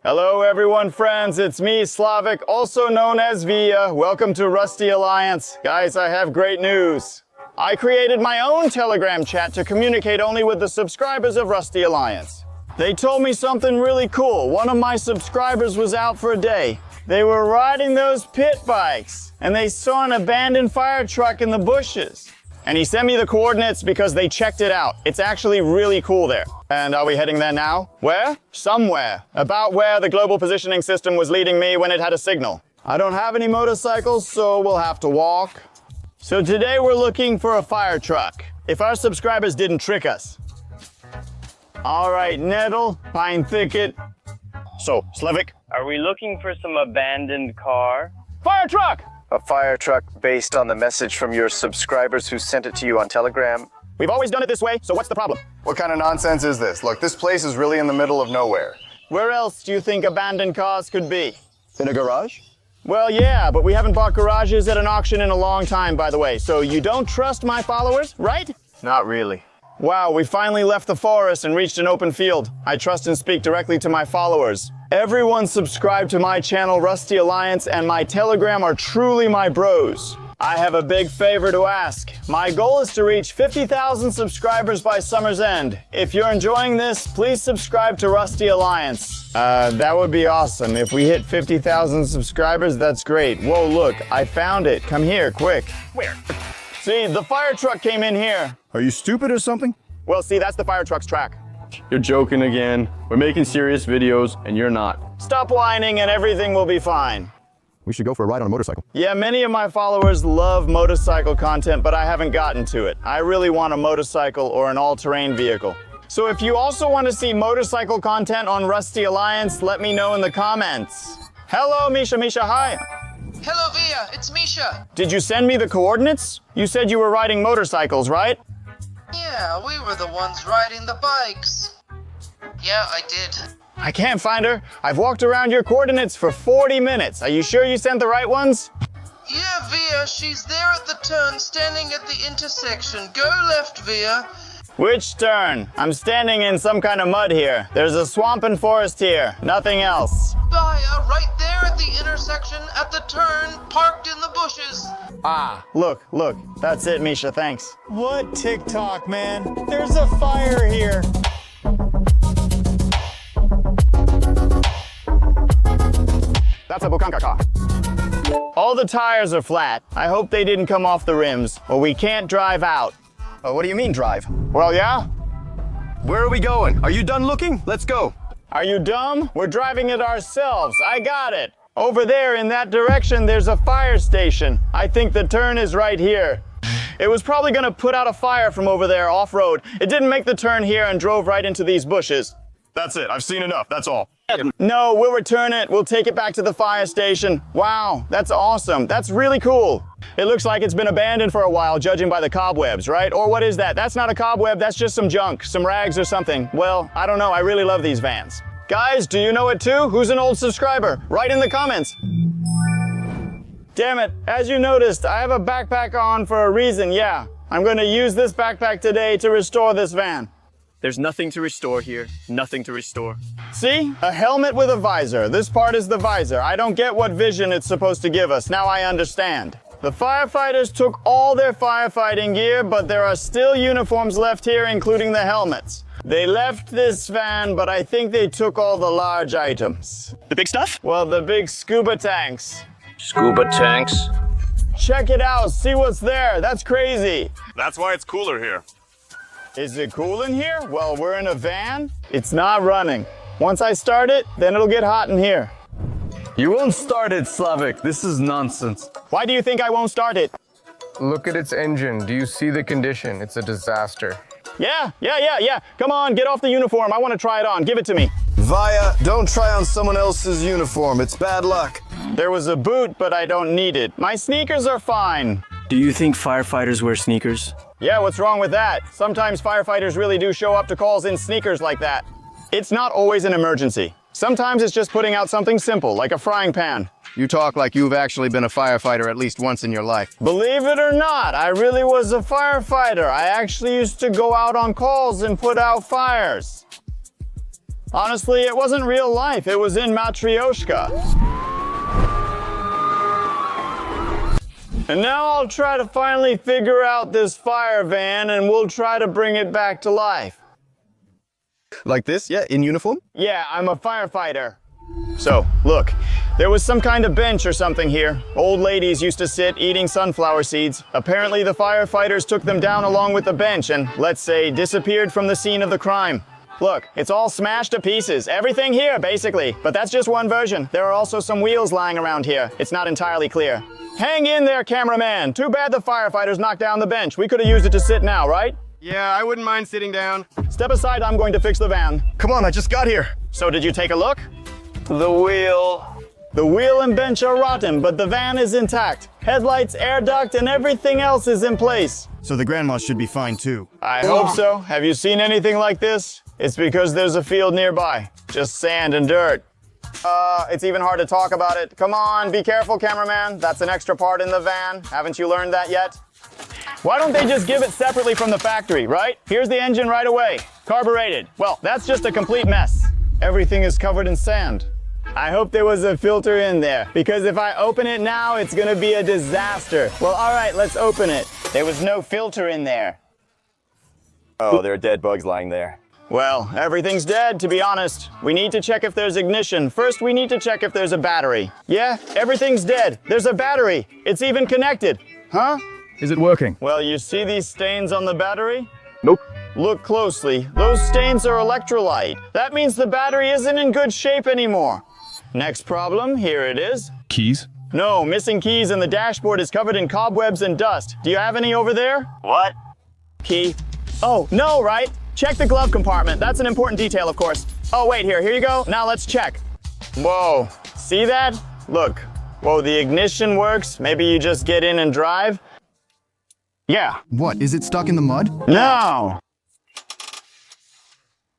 Hello everyone, friends. It's me, Slavic, also known as Via. Welcome to Rusty Alliance. Guys, I have great news. I created my own Telegram chat to communicate only with the subscribers of Rusty Alliance. They told me something really cool. One of my subscribers was out for a day. They were riding those pit bikes, and they saw an abandoned fire truck in the bushes. And he sent me the coordinates because they checked it out. It's actually really cool there. And are we heading there now? Where? Somewhere. About where the global positioning system was leading me when it had a signal. I don't have any motorcycles, so we'll have to walk. So today we're looking for a fire truck. If our subscribers didn't trick us. All right, Nettle, Pine Thicket. So, Slavic. Are we looking for some abandoned car? Fire truck! A fire truck based on the message from your subscribers who sent it to you on Telegram. We've always done it this way, so what's the problem? What kind of nonsense is this? Look, this place is really in the middle of nowhere. Where else do you think abandoned cars could be? In a garage? Well, yeah, but we haven't bought garages at an auction in a long time, by the way. So you don't trust my followers, right? Not really. Wow, we finally left the forest and reached an open field. I trust and speak directly to my followers. Everyone subscribed to my channel, Rusty Alliance, and my Telegram are truly my bros. I have a big favor to ask. My goal is to reach 50,000 subscribers by summer's end. If you're enjoying this, please subscribe to Rusty Alliance. That would be awesome. If we hit 50,000 subscribers, that's great. Whoa, look, I found it. Come here, quick. Where? See, the fire truck came in here. Are you stupid or something? Well, see, that's the fire truck's track. You're joking again. We're making serious videos, and you're not. Stop whining and everything will be fine. We should go for a ride on a motorcycle. Yeah, many of my followers love motorcycle content, but I haven't gotten to it. I really want a motorcycle or an all-terrain vehicle. So if you also want to see motorcycle content on Rusty Alliance, let me know in the comments. Hello, Misha. Misha, hi. Hello, Via. It's Misha. Did you send me the coordinates? You said you were riding motorcycles, right? Yeah, we were the ones riding the bikes. Yeah, I did. I can't find her. I've walked around your coordinates for 40 minutes. Are you sure you sent the right ones? Yeah, Via, she's there at the turn, standing at the intersection. Go left, Via. Which turn? I'm standing in some kind of mud here. There's a swamp and forest here. Nothing else. Via, right there at the intersection, at the turn, parked in the bushes. Ah, look. That's it, Misha, thanks. What TikTok, man? There's a fire here. That's a Bukanka car. All the tires are flat. I hope they didn't come off the rims, or we can't drive out. What do you mean, drive? Well, yeah? Where are we going? Are you done looking? Let's go. Are you dumb? We're driving it ourselves. I got it. Over there in that direction, there's a fire station. I think the turn is right here. It was probably gonna put out a fire from over there off-road. It didn't make the turn here and drove right into these bushes. That's it. I've seen enough. That's all. No, we'll return it. We'll take it back to the fire station. Wow, that's awesome. That's really cool. It looks like it's been abandoned for a while, judging by the cobwebs, right? Or what is that? That's not a cobweb, that's just some junk, some rags or something. Well, I don't know. I really love these vans. Guys, do you know it too? Who's an old subscriber? Write in the comments. Damn it, as you noticed, I have a backpack on for a reason, yeah. I'm gonna use this backpack today to restore this van. There's nothing to restore here. Nothing to restore. See? A helmet with a visor. This part is the visor. I don't get what vision it's supposed to give us. Now I understand. The firefighters took all their firefighting gear, but there are still uniforms left here, including the helmets. They left this van, but I think they took all the large items. The big stuff? Well, the big scuba tanks. Scuba tanks. Check it out. See what's there. That's crazy. That's why it's cooler here. Is it cool in here? Well, we're in a van. It's not running. Once I start it, then it'll get hot in here. You won't start it, Slavic. This is nonsense. Why do you think I won't start it? Look at its engine. Do you see the condition? It's a disaster. Yeah. Come on, get off the uniform. I want to try it on. Give it to me. Via, don't try on someone else's uniform. It's bad luck. There was a boot, but I don't need it. My sneakers are fine. Do you think firefighters wear sneakers? Yeah, what's wrong with that? Sometimes firefighters really do show up to calls in sneakers like that. It's not always an emergency. Sometimes it's just putting out something simple, like a frying pan. You talk like you've actually been a firefighter at least once in your life. Believe it or not, I really was a firefighter. I actually used to go out on calls and put out fires. Honestly, it wasn't real life. It was in Matryoshka. And now I'll try to finally figure out this fire van and we'll try to bring it back to life. Like this? Yeah, in uniform? Yeah, I'm a firefighter. So, look, there was some kind of bench or something here. Old ladies used to sit eating sunflower seeds. Apparently the firefighters took them down along with the bench and, let's say, disappeared from the scene of the crime. Look, it's all smashed to pieces. Everything here, basically. But that's just one version. There are also some wheels lying around here. It's not entirely clear. Hang in there, cameraman. Too bad the firefighters knocked down the bench. We could have used it to sit now, right? Yeah, I wouldn't mind sitting down. Step aside, I'm going to fix the van. Come on, I just got here. So did you take a look? The wheel. The wheel and bench are rotten, but the van is intact. Headlights, air duct, and everything else is in place. So the grandma should be fine too. I hope so. Have you seen anything like this? It's because there's a field nearby. Just sand and dirt. It's even hard to talk about it. Come on, be careful, cameraman. That's an extra part in the van. Haven't you learned that yet? Why don't they just give it separately from the factory, right? Here's the engine right away. Carbureted. Well, that's just a complete mess. Everything is covered in sand. I hope there was a filter in there, because if I open it now, it's gonna be a disaster. Well, all right, let's open it. There was no filter in there. Oh, there are dead bugs lying there. Well, everything's dead, to be honest. We need to check if there's ignition. First, we need to check if there's a battery. Yeah, everything's dead. There's a battery. It's even connected. Huh? Is it working? Well, you see these stains on the battery? Nope. Look closely. Those stains are electrolyte. That means the battery isn't in good shape anymore. Next problem, here it is. Keys? No, missing keys and the dashboard is covered in cobwebs and dust. Do you have any over there? What? Key. Oh, no, right? Check the glove compartment. That's an important detail, of course. Oh, wait, here you go. Now let's check. Whoa, see that? Look. Whoa, the ignition works. Maybe you just get in and drive. Yeah. What, is it stuck in the mud? No.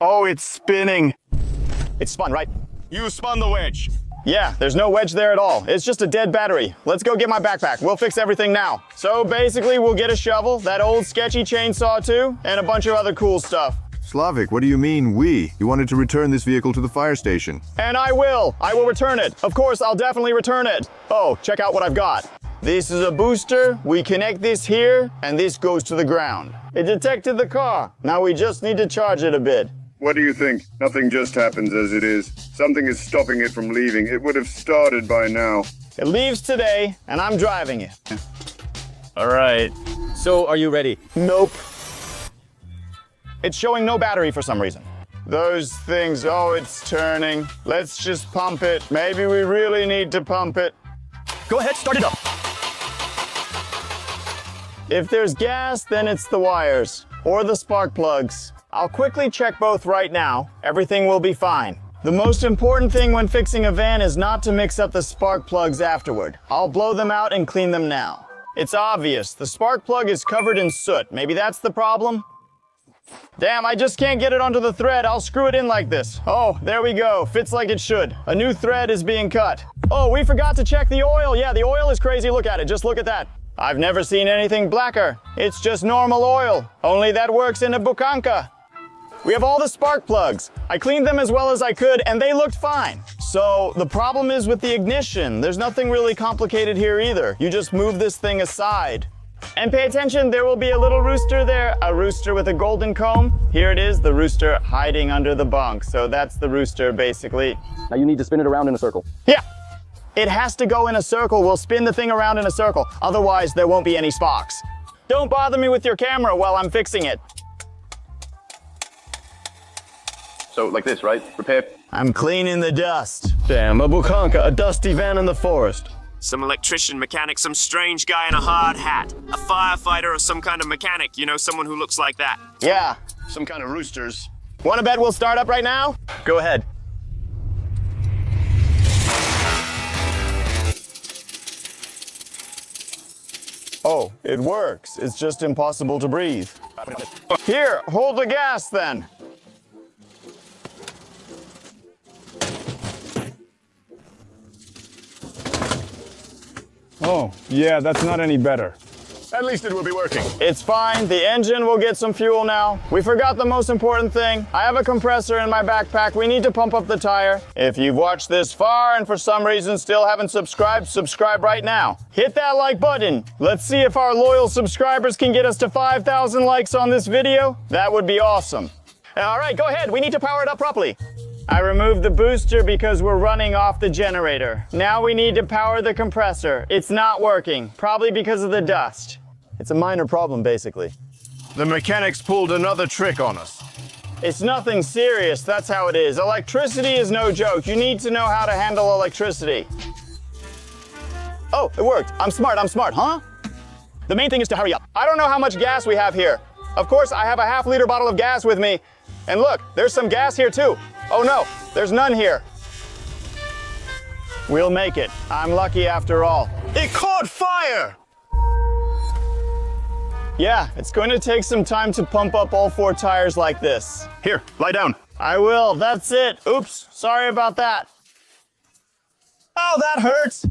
Oh, it's spinning. It spun, right? You spun the wedge. Yeah, there's no wedge there at all. It's just a dead battery. Let's go get my backpack. We'll fix everything now. So basically, we'll get a shovel, that old sketchy chainsaw too, and a bunch of other cool stuff. Slavik, what do you mean, we? You wanted to return this vehicle to the fire station. And I will return it. Of course, I'll definitely return it. Oh, check out what I've got. This is a booster. We connect this here, and this goes to the ground. It detected the car. Now we just need to charge it a bit. What do you think? Nothing just happens as it is. Something is stopping it from leaving. It would have started by now. It leaves today, and I'm driving it. All right. So, are you ready? Nope. It's showing no battery for some reason. Those things, oh, it's turning. Let's just pump it. Maybe we really need to pump it. Go ahead, start it up. If there's gas, then it's the wires or the spark plugs. I'll quickly check both right now. Everything will be fine. The most important thing when fixing a van is not to mix up the spark plugs afterward. I'll blow them out and clean them now. It's obvious. The spark plug is covered in soot. Maybe that's the problem? Damn, I just can't get it onto the thread. I'll screw it in like this. Oh, there we go. Fits like it should. A new thread is being cut. Oh, we forgot to check the oil. Yeah, the oil is crazy. Look at it. Just look at that. I've never seen anything blacker. It's just normal oil. Only that works in a bukanka. We have all the spark plugs. I cleaned them as well as I could, and they looked fine. So the problem is with the ignition. There's nothing really complicated here either. You just move this thing aside. And pay attention, there will be a little rooster there, a rooster with a golden comb. Here it is, the rooster hiding under the bunk. So that's the rooster, basically. Now you need to spin it around in a circle. Yeah, it has to go in a circle. We'll spin the thing around in a circle. Otherwise, there won't be any sparks. Don't bother me with your camera while I'm fixing it. So, like this, right? Repair. I'm cleaning the dust. Damn, a bukanka, a dusty van in the forest. Some electrician, mechanic, some strange guy in a hard hat. A firefighter or some kind of mechanic, you know, someone who looks like that. Yeah. Some kind of roosters. Wanna bet we'll start up right now? Go ahead. Oh, it works. It's just impossible to breathe. Here, hold the gas then. Oh, yeah, that's not any better. At least it will be working. It's fine. The engine will get some fuel now. We forgot the most important thing. I have a compressor in my backpack. We need to pump up the tire. If you've watched this far and for some reason still haven't subscribed, subscribe right now. Hit that like button. Let's see if our loyal subscribers can get us to 5,000 likes on this video. That would be awesome. All right, go ahead. We need to power it up properly. I removed the booster because we're running off the generator. Now we need to power the compressor. It's not working, probably because of the dust. It's a minor problem, basically. The mechanics pulled another trick on us. It's nothing serious, that's how it is. Electricity is no joke. You need to know how to handle electricity. Oh, it worked. I'm smart, huh? The main thing is to hurry up. I don't know how much gas we have here. Of course, I have a half-liter bottle of gas with me. And look, there's some gas here too. Oh no, there's none here. We'll make it. I'm lucky after all. It caught fire! Yeah, it's going to take some time to pump up all 4 tires like this. Here, lie down. I will, that's it. Oops, sorry about that. Oh, that hurts.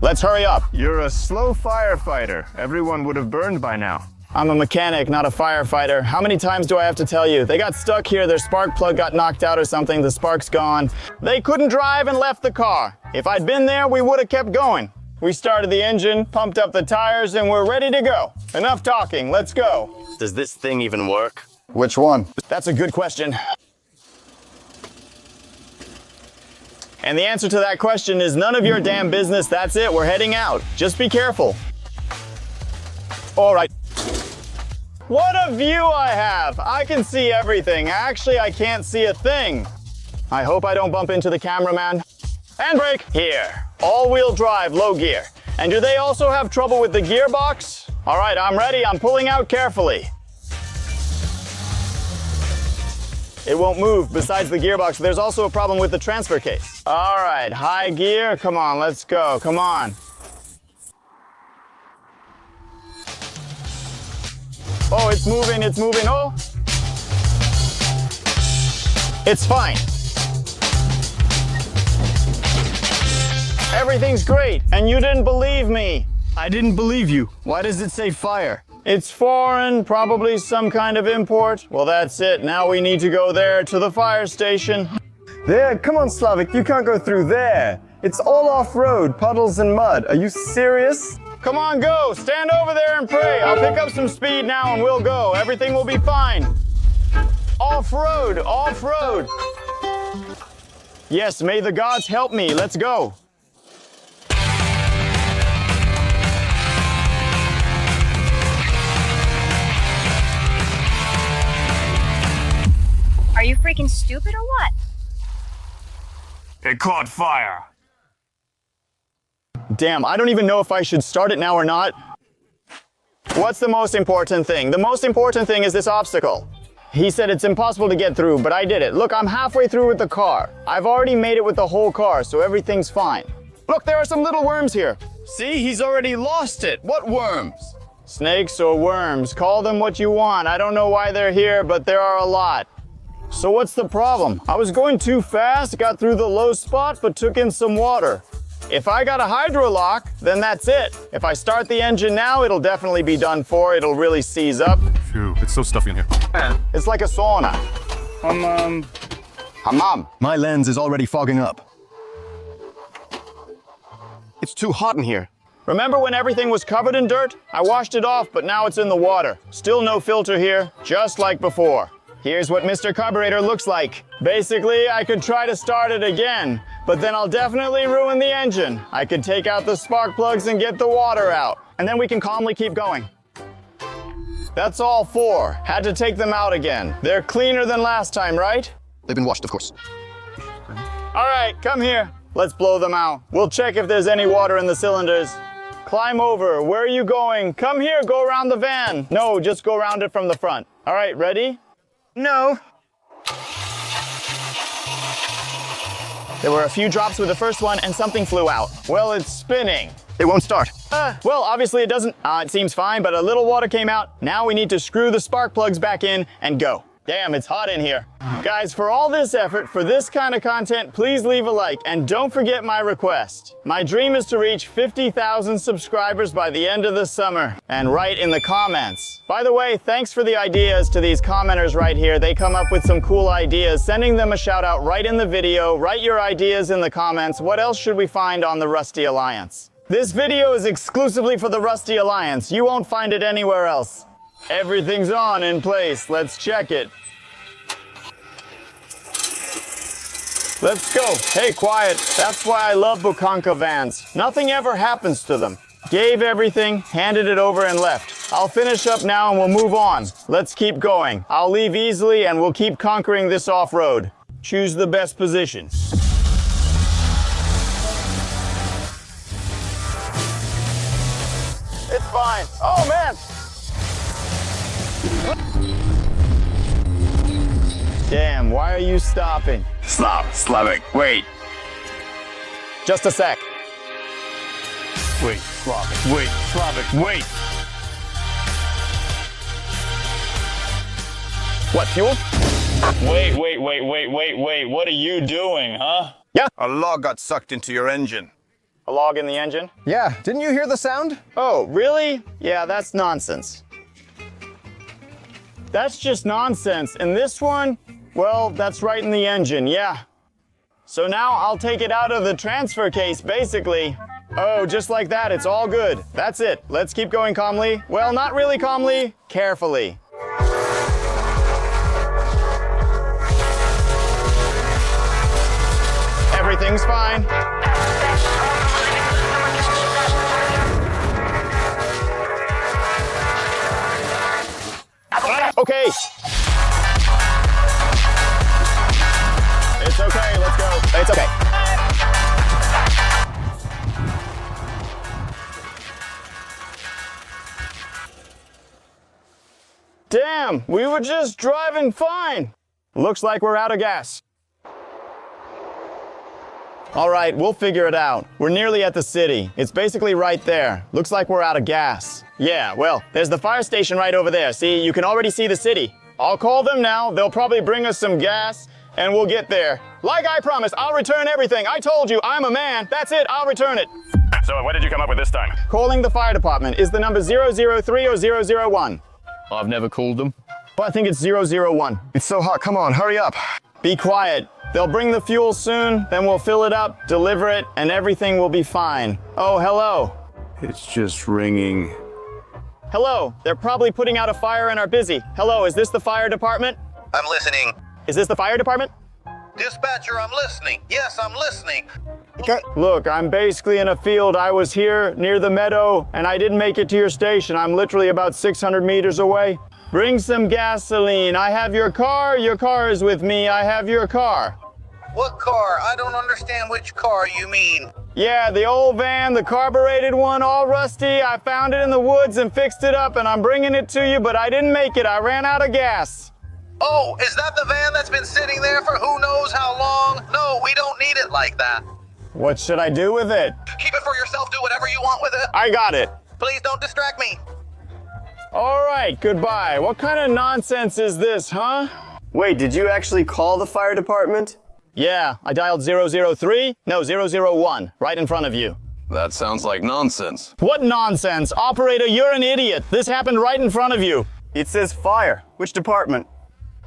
Let's hurry up. You're a slow firefighter. Everyone would have burned by now. I'm a mechanic, not a firefighter. How many times do I have to tell you? They got stuck here, their spark plug got knocked out or something, the spark's gone. They couldn't drive and left the car. If I'd been there, we would have kept going. We started the engine, pumped up the tires, and we're ready to go. Enough talking, let's go. Does this thing even work? Which one? That's a good question. And the answer to that question is none of your damn business. That's it, we're heading out. Just be careful. All right. What a view I have! I can see everything. Actually, I can't see a thing. I hope I don't bump into the cameraman. Handbrake! Here. All-wheel drive, low gear. And do they also have trouble with the gearbox? All right, I'm ready. I'm pulling out carefully. It won't move besides the gearbox. There's also a problem with the transfer case. All right, high gear. Come on, let's go. Come on. Oh, it's moving, oh. It's fine. Everything's great, and you didn't believe me. I didn't believe you. Why does it say fire? It's foreign, probably some kind of import. Well, that's it. Now we need to go there to the fire station. There, come on, Slavic, you can't go through there. It's all off-road, puddles and mud. Are you serious? Come on, go. Stand over there and pray. I'll pick up some speed now and we'll go. Everything will be fine. Off-road, off-road. Yes, may the gods help me. Let's go. Are you freaking stupid or what? It caught fire. Damn, I don't even know if I should start it now or not. What's the most important thing? The most important thing is this obstacle. He said it's impossible to get through, but I did it. Look, I'm halfway through with the car. I've already made it with the whole car, so everything's fine. Look, there are some little worms here. See, he's already lost it. What worms? Snakes or worms, call them what you want. I don't know why they're here, but there are a lot. So what's the problem? I was going too fast, got through the low spot, but took in some water. If I got a hydro lock, then that's it. If I start the engine now, it'll definitely be done for. It'll really seize up. Phew, it's so stuffy in here. It's like a sauna. Hammam. My lens is already fogging up. It's too hot in here. Remember when everything was covered in dirt? I washed it off, but now it's in the water. Still no filter here, just like before. Here's what Mr. Carburetor looks like. Basically, I could try to start it again, but then I'll definitely ruin the engine. I could take out the spark plugs and get the water out, and then we can calmly keep going. That's all 4. Had to take them out again. They're cleaner than last time, right? They've been washed, of course. All right, come here. Let's blow them out. We'll check if there's any water in the cylinders. Climb over. Where are you going? Come here, go around the van. No, just go around it from the front. All right, ready? No. There were a few drops with the first one and something flew out. Well, it's spinning. It won't start. Well, obviously it doesn't. It seems fine, but a little water came out. Now we need to screw the spark plugs back in and go. Damn, it's hot in here. Guys, for all this effort, for this kind of content, please leave a like and don't forget my request. My dream is to reach 50,000 subscribers by the end of the summer. And write in the comments. By the way, thanks for the ideas to these commenters right here. They come up with some cool ideas. Sending them a shout out right in the video. Write your ideas in the comments. What else should we find on the Rusty Alliance? This video is exclusively for the Rusty Alliance. You won't find it anywhere else. Everything's on in place. Let's check it. Let's go. Hey, quiet. That's why I love Bukanka vans. Nothing ever happens to them. Gave everything, handed it over and left. I'll finish up now and we'll move on. Let's keep going. I'll leave easily and we'll keep conquering this off-road. Choose the best position. It's fine. Oh, man. Damn, why are you stopping? Stop, Slavic, wait. Just a sec. Wait, Slavic, wait, Slavic, wait. What, fuel? Wait, what are you doing, huh? Yeah. A log got sucked into your engine. A log in the engine? Yeah, didn't you hear the sound? Oh, really? Yeah, that's nonsense. That's just nonsense. And this one, well, that's right in the engine, yeah. So now I'll take it out of the transfer case, basically. Oh, just like that, it's all good. That's it. Let's keep going calmly. Well, not really calmly, carefully. Everything's fine. Okay. It's okay, let's go. It's okay. Damn, we were just driving fine. Looks like we're out of gas. All right, we'll figure it out. We're nearly at the city. It's basically right there. Looks like we're out of gas. Yeah, well, there's the fire station right over there. See, you can already see the city. I'll call them now. They'll probably bring us some gas, and we'll get there. Like I promised, I'll return everything. I told you, I'm a man. That's it, I'll return it. So what did you come up with this time? Calling the fire department. Is the number 003 or 001? I've never called them. Well, I think it's 001. It's so hot, come on, hurry up. Be quiet. They'll bring the fuel soon, then we'll fill it up, deliver it, and everything will be fine. Oh, hello. It's just ringing. Hello. They're probably putting out a fire and are busy. Hello, is this the fire department? I'm listening. Is this the fire department? Dispatcher, I'm listening. Yes, I'm listening. Look, I'm basically in a field. I was here near the meadow, and I didn't make it to your station. I'm literally about 600 meters away. Bring some gasoline. I have your car is with me. I have your car. What car? I don't understand which car you mean. Yeah, the old van, the carbureted one, all rusty. I found it in the woods and fixed it up, and I'm bringing it to you, but I didn't make it. I ran out of gas. Oh, is that the van that's been sitting there for who knows how long? No, we don't need it like that. What should I do with it? Keep it for yourself. Do whatever you want with it. I got it. Please don't distract me. All right, goodbye. What kind of nonsense is this, huh? Wait, did you actually call the fire department? Yeah, I dialed 003? No, 001, right in front of you. That sounds like nonsense. What nonsense? Operator, you're an idiot. This happened right in front of you. It says fire. Which department?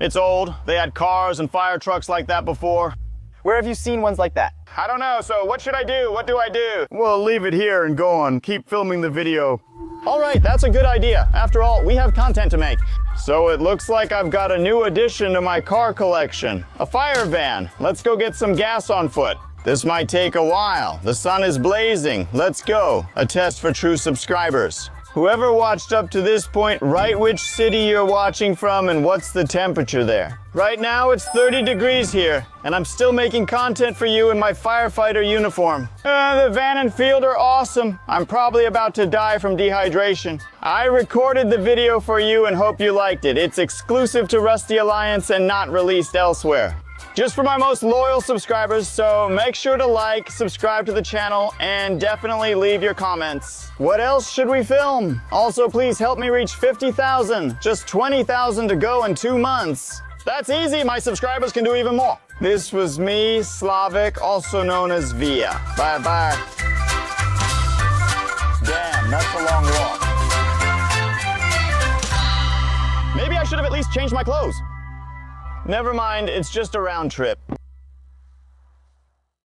It's old. They had cars and fire trucks like that before. Where have you seen ones like that? I don't know, so what should I do? What do I do? Well, leave it here and go on. Keep filming the video. All right, that's a good idea. After all, we have content to make. So it looks like I've got a new addition to my car collection. A fire van. Let's go get some gas on foot. This might take a while. The sun is blazing. Let's go. A test for true subscribers. Whoever watched up to this point, write which city you're watching from and what's the temperature there. Right now it's 30 degrees here, and I'm still making content for you in my firefighter uniform. The van and field are awesome. I'm probably about to die from dehydration. I recorded the video for you and hope you liked it. It's exclusive to Rusty Alliance and not released elsewhere. Just for my most loyal subscribers, so make sure to like, subscribe to the channel, and definitely leave your comments. What else should we film? Also, please help me reach 50,000. Just 20,000 to go in 2 months. That's easy. My subscribers can do even more. This was me, Slavic, also known as Via. Bye-bye. Damn, that's a long walk. Maybe I should have at least changed my clothes. Never mind, it's just a round trip.